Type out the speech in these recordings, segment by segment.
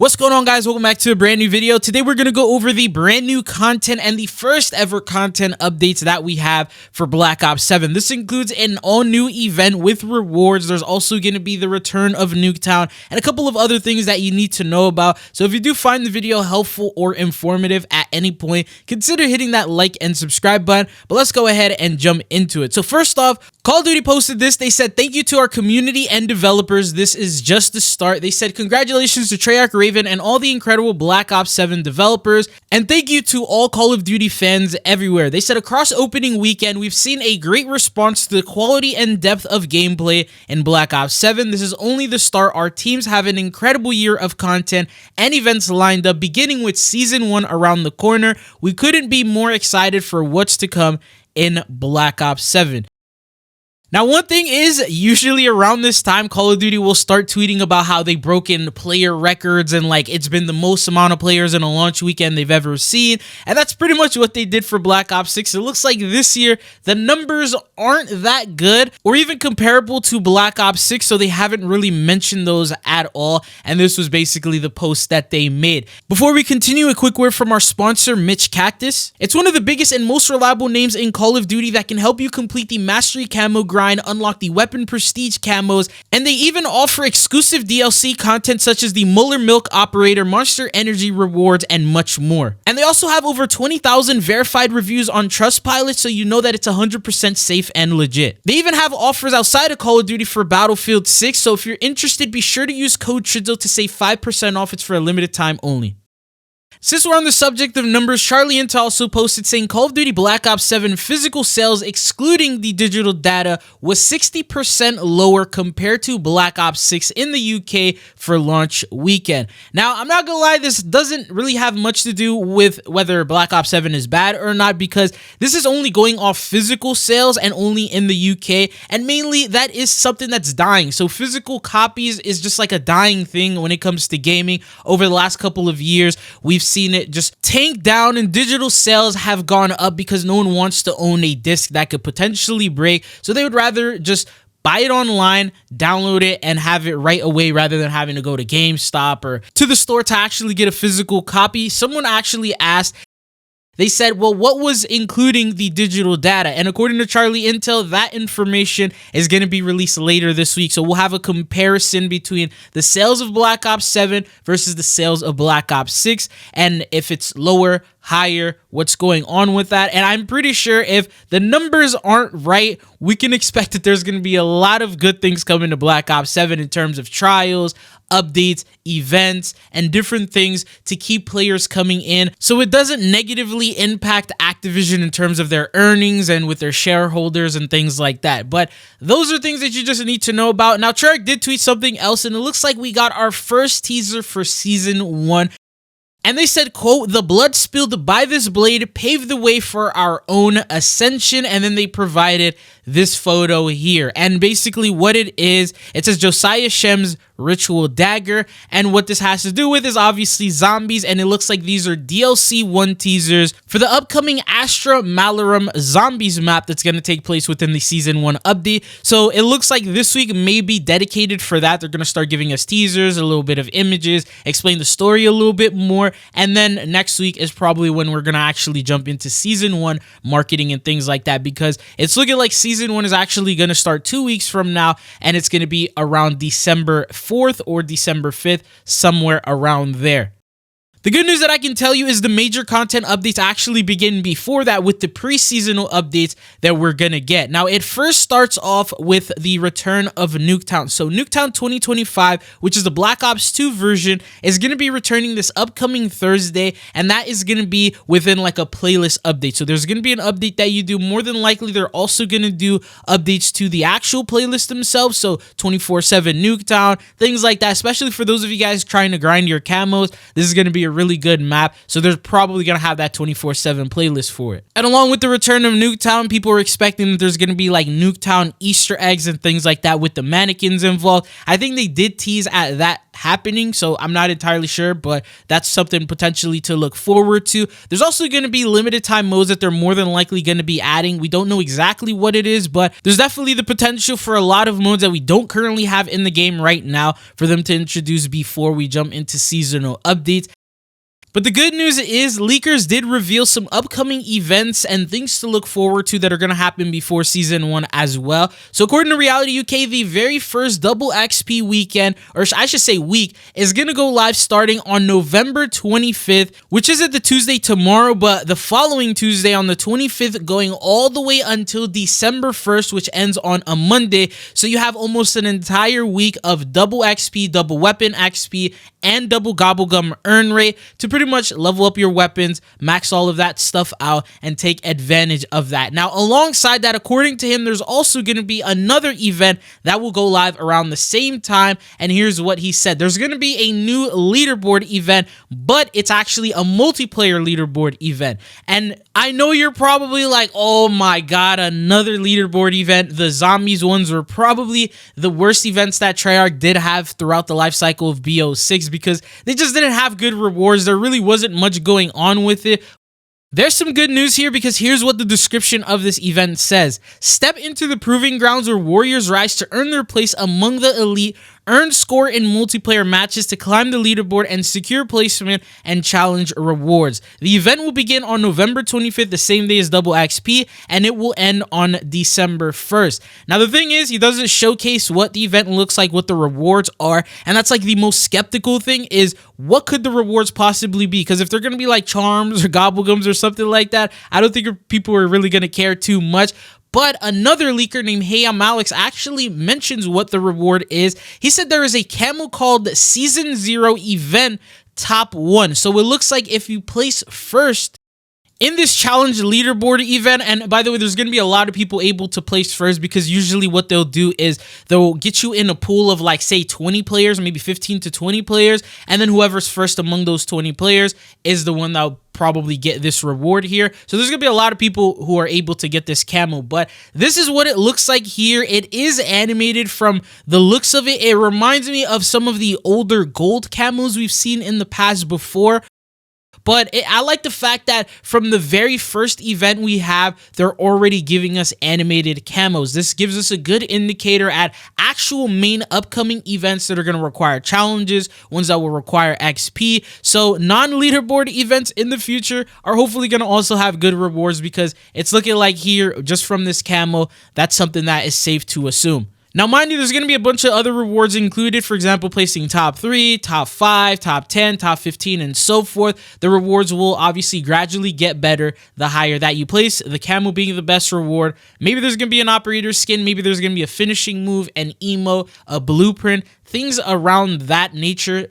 What's going on, guys? Welcome back to a brand new video. Today we're going to go over the brand new content and the first ever content updates that we have for Black Ops 7. This includes an all new event with rewards. There's also going to be the return of Nuketown and a couple of other things that you need to know about. So if you do find the video helpful or informative at any point, consider hitting that like and subscribe button. But let's go ahead and jump into it. So first off, Call of Duty posted this. They said, "Thank you to our community and developers. This is just the start." They said, "Congratulations to Treyarch, Raven, and all the incredible Black Ops 7 developers. And thank you to all Call of Duty fans everywhere." They said, "Across opening weekend, we've seen a great response to the quality and depth of gameplay in Black Ops 7. This is only the start. Our teams have an incredible year of content and events lined up, beginning with Season 1 around the corner. We couldn't be more excited for what's to come in Black Ops 7. Now, one thing is, usually around this time, Call of Duty will start tweeting about how they broke in player records and like it's been the most amount of players in a launch weekend they've ever seen. And that's pretty much what they did for Black Ops 6. It looks like this year, the numbers aren't that good or even comparable to Black Ops 6. So they haven't really mentioned those at all. And this was basically the post that they made. Before we continue, a quick word from our sponsor, Mitch Cactus. It's one of the biggest and most reliable names in Call of Duty that can help you complete the Mastery Camo grind, unlock the weapon prestige camos, and they even offer exclusive DLC content such as the Muller Milk Operator, Monster Energy rewards, and much more. And they also have over 20,000 verified reviews on Trustpilot, so you know that it's 100% safe and legit. They even have offers outside of Call of Duty for Battlefield 6, so if you're interested, be sure to use code Chidzo to save 5% off. It's for a limited time only. Since we're on the subject of numbers, Charlie Intel also posted saying Call of Duty Black Ops 7 physical sales, excluding the digital data, was 60% lower compared to Black Ops 6 in the UK for launch weekend. Now, I'm not gonna lie, this doesn't really have much to do with whether Black Ops 7 is bad or not, because this is only going off physical sales and only in the UK, and mainly that is something that's dying. So physical copies is just like a dying thing when it comes to gaming. Over the last couple of years, we've seen it just tank down and digital sales have gone up because no one wants to own a disc that could potentially break. So they would rather just buy it online, download it, and have it right away rather than having to go to GameStop or to the store to actually get a physical copy. Someone actually asked, they said, well, what was including the digital data? And according to Charlie Intel, that information is going to be released later this week. So we'll have a comparison between the sales of Black Ops 7 versus the sales of Black Ops 6. And if it's lower, higher, what's going on with that. And I'm pretty sure if the numbers aren't right, we can expect that there's going to be a lot of good things coming to Black Ops 7 in terms of trials, updates, events, and different things to keep players coming in, so it doesn't negatively impact Activision in terms of their earnings and with their shareholders and things like that. But those are things that you just need to know about. Now, Treyarch did tweet something else, and it looks like we got our first teaser for Season 1. And they said, quote, "The blood spilled by this blade paved the way for our own ascension." And then they provided this photo here. And basically what it is, it says Josiah Shem's ritual dagger. And what this has to do with is obviously zombies. And it looks like these are DLC 1 teasers for the upcoming Astra Malarum Zombies map that's going to take place within the Season 1 update. So it looks like this week may be dedicated for that. They're going to start giving us teasers, a little bit of images, explain the story a little bit more. And then next week is probably when we're going to actually jump into Season 1 marketing and things like that, because it's looking like Season 1 is actually going to start 2 weeks from now, and it's going to be around December 4th or December 5th, somewhere around there. The good news that I can tell you is the major content updates actually begin before that with the pre-seasonal updates that we're gonna get. Now, it first starts off with the return of Nuketown. So Nuketown 2025, which is the Black Ops 2 version, is gonna be returning this upcoming Thursday, and that is gonna be within like a playlist update. So there's gonna be an update that you do. More than likely, they're also gonna do updates to the actual playlist themselves. So 24/7 Nuketown, things like that, especially for those of you guys trying to grind your camos. This is gonna be a really good map, so they're probably gonna have that 24/7 playlist for it. And along with the return of Nuketown, people are expecting that there's gonna be like Nuketown Easter eggs and things like that with the mannequins involved. I think they did tease at that happening, so I'm not entirely sure, but that's something potentially to look forward to. There's also going to be limited time modes that they're more than likely going to be adding. We don't know exactly what it is, but there's definitely the potential for a lot of modes that we don't currently have in the game right now for them to introduce before we jump into seasonal updates. But the good news is leakers did reveal some upcoming events and things to look forward to that are going to happen before Season 1 as well. So according to Reality UK, the very first double XP weekend, or I should say week, is going to go live starting on November 25th, which isn't the Tuesday tomorrow, but the following Tuesday on the 25th, going all the way until December 1st, which ends on a Monday. So you have almost an entire week of double XP, double weapon XP, and double gobblegum earn rate to pretty much level up your weapons, max all of that stuff out, and take advantage of that. Now, alongside that, according to him, there's also going to be another event that will go live around the same time, and here's what he said. There's going to be a new leaderboard event, but it's actually a multiplayer leaderboard event. And I know you're probably like, oh my god, another leaderboard event. The zombies ones were probably the worst events that Treyarch did have throughout the life cycle of BO6 because they just didn't have good rewards. There really wasn't much going on with it. There's some good news here because here's what the description of this event says. Step into the proving grounds where warriors rise to earn their place among the elite, earn score in multiplayer matches to climb the leaderboard and secure placement and challenge rewards. The event will begin on November 25th, the same day as Double XP, and it will end on December 1st. Now, the thing is, he doesn't showcase what the event looks like, what the rewards are, and that's like the most skeptical thing is, what could the rewards possibly be? Because if they're going to be like charms or gobblegums or something like that, I don't think people are really going to care too much. But another leaker named Hey I'm Alex actually mentions what the reward is. He said there is a camo called Season 0 Event Top 1. So it looks like if you place first in this challenge leaderboard event, and by the way, there's going to be a lot of people able to place first because usually what they'll do is they'll get you in a pool of like, say, 20 players, maybe 15 to 20 players, and then whoever's first among those 20 players is the one that'll probably get this reward here. So there's gonna be a lot of people who are able to get this camo, but this is what it looks like here. It is animated. From the looks of it, it reminds me of some of the older gold camos we've seen in the past before. But I like the fact that from the very first event we have, they're already giving us animated camos. This gives us a good indicator at actual main upcoming events that are going to require challenges, ones that will require XP. So non-leaderboard events in the future are hopefully going to also have good rewards because it's looking like here, just from this camo, that's something that is safe to assume. Now, mind you, there's going to be a bunch of other rewards included. For example, placing top 3, top 5, top 10, top 15, and so forth. The rewards will obviously gradually get better the higher that you place, the camo being the best reward. Maybe there's going to be an operator skin. Maybe there's going to be a finishing move, an emo, a blueprint, things around that nature.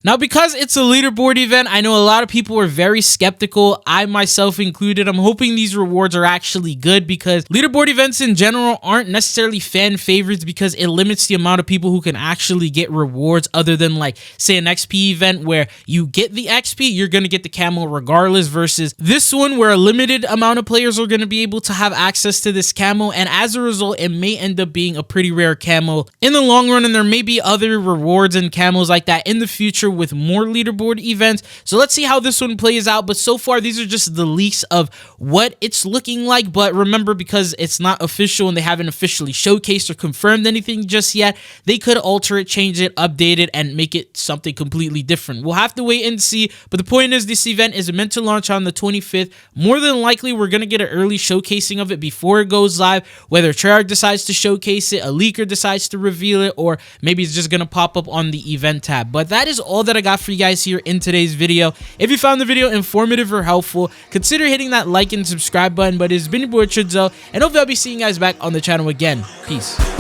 Now, because it's a leaderboard event, I know a lot of people are very skeptical, I myself included. I'm hoping these rewards are actually good because leaderboard events in general aren't necessarily fan favorites because it limits the amount of people who can actually get rewards other than like, say, an XP event where you get the XP, you're going to get the camo regardless, versus this one where a limited amount of players are going to be able to have access to this camo, and as a result, it may end up being a pretty rare camo in the long run, and there may be other rewards and camos like that in the future with more leaderboard events. So let's see how this one plays out. But so far, these are just the leaks of what it's looking like. But remember, because it's not official and they haven't officially showcased or confirmed anything just yet, they could alter it, change it, update it, and make it something completely different. We'll have to wait and see. But the point is, this event is meant to launch on the 25th. More than likely, we're going to get an early showcasing of it before it goes live. Whether Treyarch decides to showcase it, a leaker decides to reveal it, or maybe it's just going to pop up on the event tab. But that is all that I got for you guys here in today's video. If you found the video informative or helpful, consider hitting that like and subscribe button. But it's been your boy Chidzo, and hopefully I'll be seeing you guys back on the channel again. Peace.